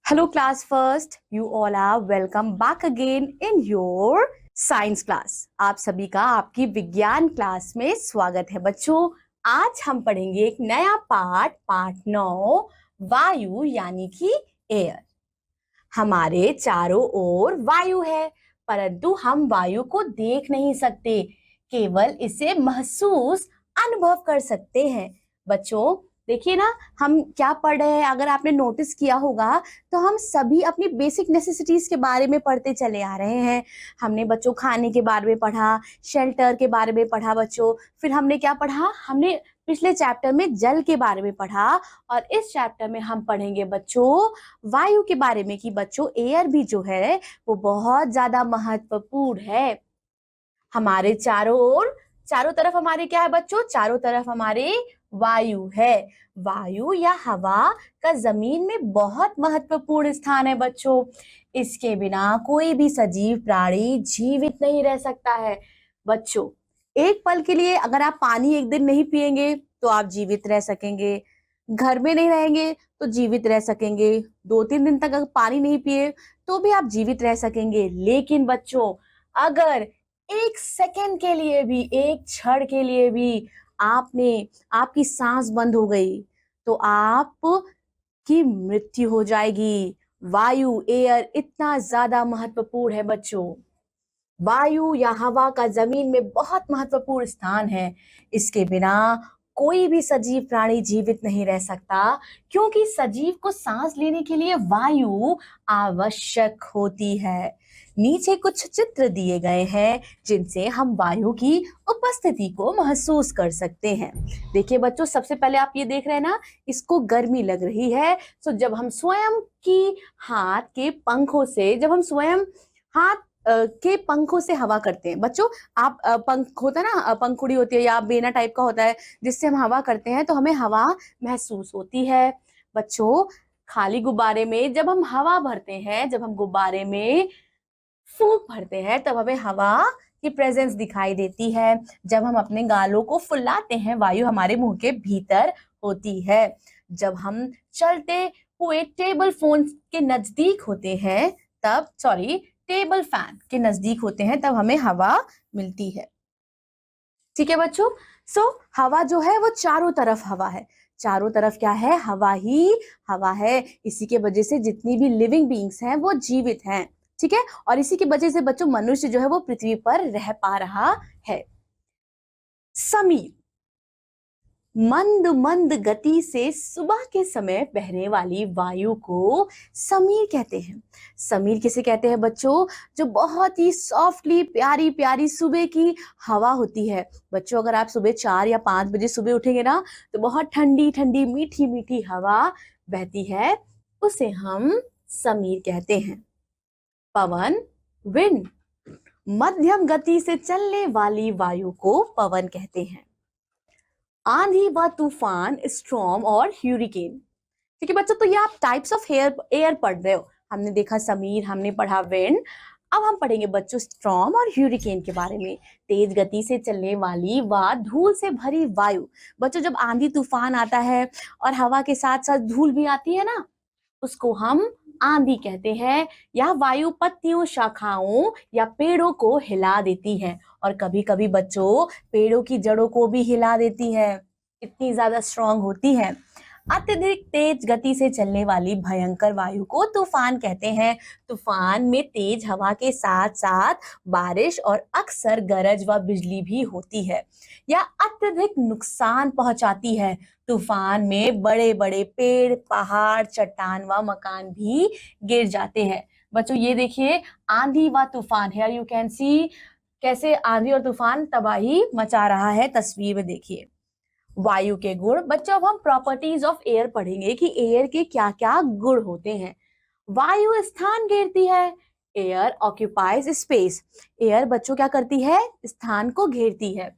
Hello, class first. You all are welcome back again in your science class. आप सभी का आपकी विज्ञान क्लास में स्वागत है बच्चों। आज हम पढ़ेंगे एक नया पाठ 9 वायु यानी कि एयर। हमारे चारों ओर वायु है, परंतु हम वायु को देख नहीं सकते, केवल इसे महसूस अनुभव कर सकते हैं। बच्चों देखिए ना, हम क्या पढ़ रहे हैं। अगर आपने नोटिस किया होगा तो हम सभी अपनी बेसिक नेसेसिटीज के बारे में पढ़ते चले आ रहे हैं। हमने बच्चों खाने के बारे में पढ़ा, शेल्टर के बारे में पढ़ा बच्चों। फिर हमने क्या पढ़ा, हमने पिछले चैप्टर में जल के बारे में पढ़ा, और इस चैप्टर में हम पढ़ेंगे बच्चों वायु के बारे में कि बच्चों एयर भी जो है वो बहुत ज्यादा महत्वपूर्ण है। हमारे चारों तरफ हमारे क्या है बच्चों, चारों तरफ हमारे वायु है। वायु या हवा का जमीन में बहुत महत्वपूर्ण स्थान है बच्चों। इसके बिना कोई भी सजीव प्राणी जीवित नहीं रह सकता है। बच्चों एक पल के लिए अगर आप पानी एक दिन नहीं पिएंगे तो आप जीवित रह सकेंगे, घर में नहीं रहेंगे तो जीवित रह सकेंगे, 2-3 दिन तक अगर पानी नहीं पिए तो भी आप जीवित रह सकेंगे। लेकिन बच्चों अगर एक सेकंड के लिए भी, एक क्षण के लिए भी आपकी सांस बंद हो गई तो आपकी मृत्यु हो जाएगी। वायु एयर इतना ज्यादा महत्वपूर्ण है बच्चों। वायु या हवा का जमीन में बहुत महत्वपूर्ण स्थान है। इसके बिना कोई भी सजीव प्राणी जीवित नहीं रह सकता, क्योंकि सजीव को सांस लेने के लिए वायु आवश्यक होती है। नीचे कुछ चित्र दिए गए हैं जिनसे हम वायु की उपस्थिति को महसूस कर सकते हैं। देखिए बच्चों, सबसे पहले आप ये देख रहे हैं ना, इसको गर्मी लग रही है। तो जब हम स्वयं की हाथ के पंखों से, जब हम स्वयं हाथ के पंखों से हवा करते हैं बच्चों, आप पंख होता है ना, पंखुड़ी होती है या बेना टाइप का होता है जिससे हम हवा करते हैं तो हमें हवा महसूस होती है। बच्चों खाली गुब्बारे में जब हम हवा भरते हैं, जब हम गुब्बारे में फूंक भरते हैं तब हमें हवा की प्रेजेंस दिखाई देती है। जब हम अपने गालों को फुलाते हैं वायु हमारे मुंह के भीतर होती है। जब हम चलते हुए टेबल फैन के नजदीक होते हैं तब हमें हवा मिलती है। ठीक है बच्चों। हवा जो है वो चारों तरफ हवा है। चारों तरफ क्या है, हवा ही हवा है। इसी के वजह से जितनी भी लिविंग बीइंग्स हैं वो जीवित हैं। ठीक है, और इसी की वजह से बच्चों मनुष्य जो है वो पृथ्वी पर रह पा रहा है। समीर, मंद मंद गति से सुबह के बहने बहने वाली वायु को समीर कहते हैं। समीर किसे कहते हैं बच्चों, जो बहुत ही सॉफ्टली प्यारी प्यारी सुबह की हवा होती है। बच्चों अगर आप सुबह 4 या 5 बजे सुबह उठेंगे ना तो बहुत ठंडी ठंडी मीठी मीठी हवा बहती है, उसे हम समीर कहते हैं। पवन, विंड, मध्यम गति से चलने वाली वायु को पवन कहते हैं। आंधी व तूफान, स्टॉर्म और ह्यूरिकेन। ठीक है बच्चों, तो ये आप टाइप्स ऑफ एयर पढ़ रहे हो। हमने देखा समीर, हमने पढ़ा विंड। अब हम पढ़ेंगे बच्चों स्टॉर्म और ह्यूरिकेन के बारे में। तेज गति से चलने वाली व धूल से भरी वायु। बच्चों जब आंधी तूफान आता है और हवा के साथ साथ धूल भी आती है ना, उसको हम आंधी कहते हैं। यह वायु पत्तियों, शाखाओं या पेड़ों को हिला देती है, और कभी कभी बच्चों पेड़ों की जड़ों को भी हिला देती है, इतनी ज्यादा स्ट्रांग होती है। अत्यधिक तेज गति से चलने वाली भयंकर वायु को तूफान कहते हैं। तूफान में तेज हवा के साथ साथ बारिश और अक्सर गरज व बिजली भी होती है। यह अत्यधिक नुकसान पहुंचाती है। तूफान में बड़े बड़े पेड़, पहाड़, चट्टान व मकान भी गिर जाते हैं। बच्चों ये देखिए आंधी व तूफान, हियर यू कैन सी कैसे आंधी और तूफान तबाही मचा रहा है। तस्वीर में देखिए वायु के गुण। बच्चों अब हम प्रॉपर्टीज ऑफ एयर पढ़ेंगे कि एयर के क्या क्या गुण होते हैं। वायु स्थान घेरती है। Air occupies space. एयर बच्चों क्या करती है, स्थान को घेरती है।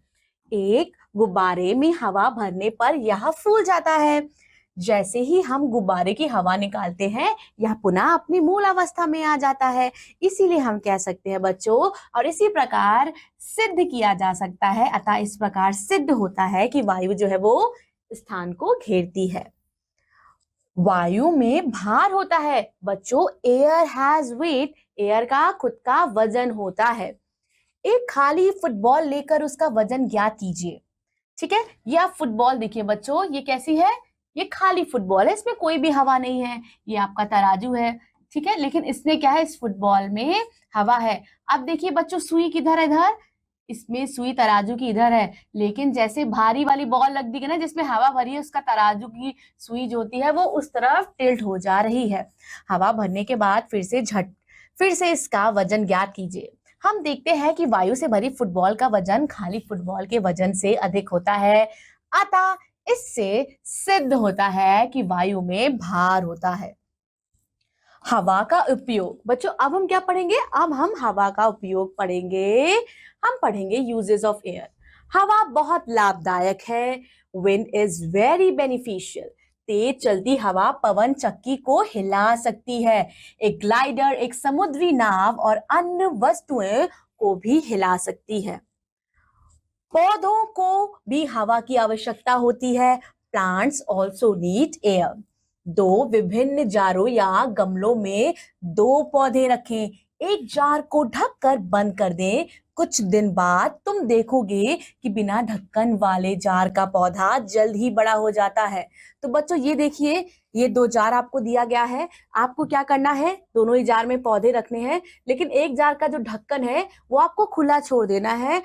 एक गुब्बारे में हवा भरने पर यह फूल जाता है। जैसे ही हम गुब्बारे की हवा निकालते हैं यह पुनः अपनी मूल अवस्था में आ जाता है। इसीलिए हम कह सकते हैं बच्चों, और इसी प्रकार सिद्ध किया जा सकता है, अतः इस प्रकार सिद्ध होता है कि वायु जो है वो स्थान को घेरती है। वायु में भार होता है बच्चों, एयर हैज वेट, एयर का खुद का वजन होता है। एक खाली फुटबॉल लेकर उसका वजन ज्ञात कीजिए। ठीक है, ये आप फुटबॉल देखिए बच्चों, ये कैसी है, ये खाली फुटबॉल है, इसमें कोई भी हवा नहीं है। ये आपका तराजू है, ठीक है, लेकिन इसमें क्या है, इस फुटबॉल में हवा है। अब देखिए बच्चों, सुई किधर है, इधर, इसमें सुई तराजू की इधर है, लेकिन जैसे भारी वाली बॉल लग दी है ना जिसमें हवा भरी है, उसका तराजू की सुई जो होती है वो उस तरफ टिल्ट हो जा रही है। हवा भरने के बाद फिर से इसका वजन ज्ञात कीजिए। हम देखते हैं कि वायु से भरी फुटबॉल का वजन खाली फुटबॉल के वजन से अधिक होता है, अतः इससे सिद्ध होता है कि वायु में भार होता है। हवा का उपयोग बच्चों, अब हम क्या पढ़ेंगे, अब हम हवा का उपयोग पढ़ेंगे। हम पढ़ेंगे यूजेस ऑफ एयर। हवा बहुत लाभदायक है। Wind is very beneficial. तेज चलती हवा पवन चक्की को हिला सकती है। एक ग्लाइडर एक समुद्री नाव और अन्य वस्तुएं को भी हिला सकती है। पौधों को भी हवा की आवश्यकता होती है। Plants also need air. दो विभिन्न जारों या गमलों में दो पौधे रखें। एक जार को ढककर बंद कर दें। कुछ दिन बाद तुम देखोगे कि बिना ढक्कन वाले जार का पौधा जल्द ही बड़ा हो जाता है। तो बच्चों ये देखिए, ये दो जार आपको दिया गया है। आपको क्या करना है, दोनों ही जार में पौधे रखने हैं, लेकिन एक जार का जो ढक्कन है वो आपको खुला छोड़ देना है,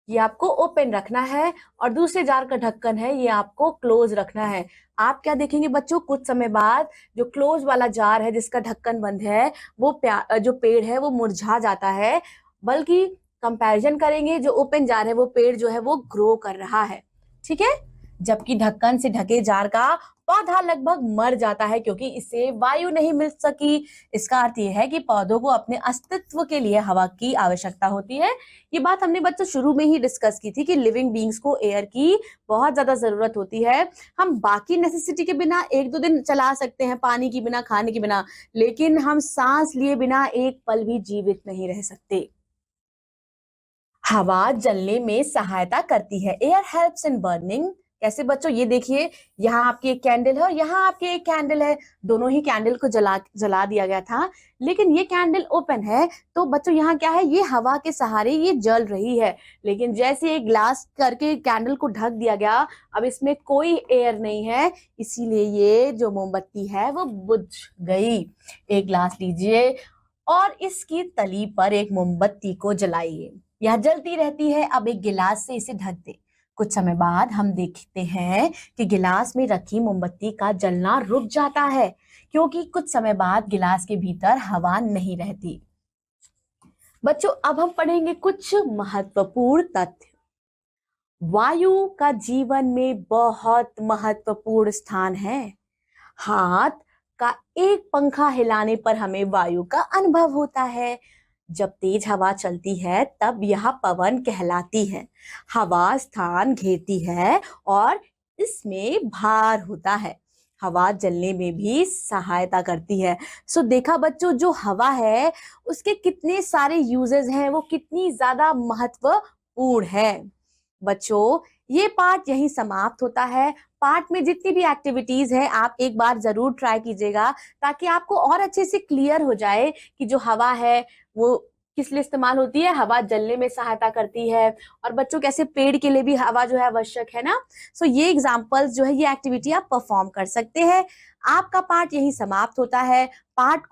ये आपको ओपन रखना है, और दूसरे जार का ढक्कन है ये आपको क्लोज रखना है। आप क्या देखेंगे बच्चों, कुछ समय बाद जो क्लोज वाला जार है जिसका ढक्कन बंद है वो जो पेड़ है वो मुरझा जाता है, बल्कि कंपैरिजन करेंगे जो ओपन जार है वो पेड़ जो है वो ग्रो कर रहा है। ठीक है, जबकि ढक्कन से ढके जार का पौधा लगभग मर जाता है क्योंकि इसे वायु नहीं मिल सकी। इसका अर्थ यह है कि पौधों को अपने अस्तित्व के लिए हवा की आवश्यकता होती है। ये बात हमने बच्चों शुरू में ही डिस्कस की थी कि लिविंग बींग्स को एयर की बहुत ज्यादा जरूरत होती है। हम बाकी नेसेसिटी के बिना एक दो दिन चला सकते हैं, पानी के बिना, खाने के बिना, लेकिन हम सांस लिए बिना एक पल भी जीवित नहीं रह सकते। हवा जलने में सहायता करती है। Air helps in burning. कैसे बच्चों, ये देखिए, यहाँ आपकी एक कैंडल है और यहाँ आपकी एक कैंडल है। दोनों ही कैंडल को जला दिया गया था, लेकिन ये कैंडल ओपन है, तो बच्चों यहाँ क्या है, ये हवा के सहारे ये जल रही है। लेकिन जैसे एक ग्लास करके कैंडल को ढक दिया गया, अब इसमें कोई एयर नहीं है, इसीलिए ये जो मोमबत्ती है वो बुझ गई। एक ग्लास लीजिए और इसकी तली पर एक मोमबत्ती को जलाइए, यह जलती रहती है। अब एक गिलास से इसे ढक दे। कुछ समय बाद हम देखते हैं कि गिलास में रखी मोमबत्ती का जलना रुक जाता है, क्योंकि कुछ समय बाद गिलास के भीतर हवा नहीं रहती। बच्चों अब हम पढ़ेंगे कुछ महत्वपूर्ण तथ्य। वायु का जीवन में बहुत महत्वपूर्ण स्थान है। हाथ का एक पंखा हिलाने पर हमें वायु का अनुभव होता है। जब तेज हवा चलती है तब यह पवन कहलाती है। हवा स्थान घेरती है और इसमें भार होता है। हवा जलने में भी सहायता करती है। सो देखा बच्चों, जो हवा है उसके कितने सारे यूजेस हैं, वो कितनी ज्यादा महत्वपूर्ण है। बच्चों ये पार्ट यहीं समाप्त होता है। पार्ट में जितनी भी एक्टिविटीज है आप एक बार जरूर ट्राई कीजिएगा, ताकि आपको और अच्छे से क्लियर हो जाए कि जो हवा है वो किस लिए इस्तेमाल होती है। हवा जलने में सहायता करती है, और बच्चों कैसे पेड़ के लिए भी हवा जो है आवश्यक है ना। सो ये एग्जांपल्स जो है, ये एक्टिविटी आप परफॉर्म कर सकते हैं। आपका पार्ट यहीं समाप्त होता है। पार्ट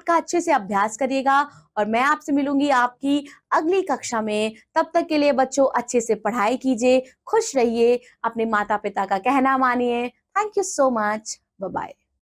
का अच्छे से अभ्यास करिएगा, और मैं आपसे मिलूंगी आपकी अगली कक्षा में। तब तक के लिए बच्चों अच्छे से पढ़ाई कीजिए, खुश रहिए, अपने माता पिता का कहना मानिए। Thank you so much, bye bye.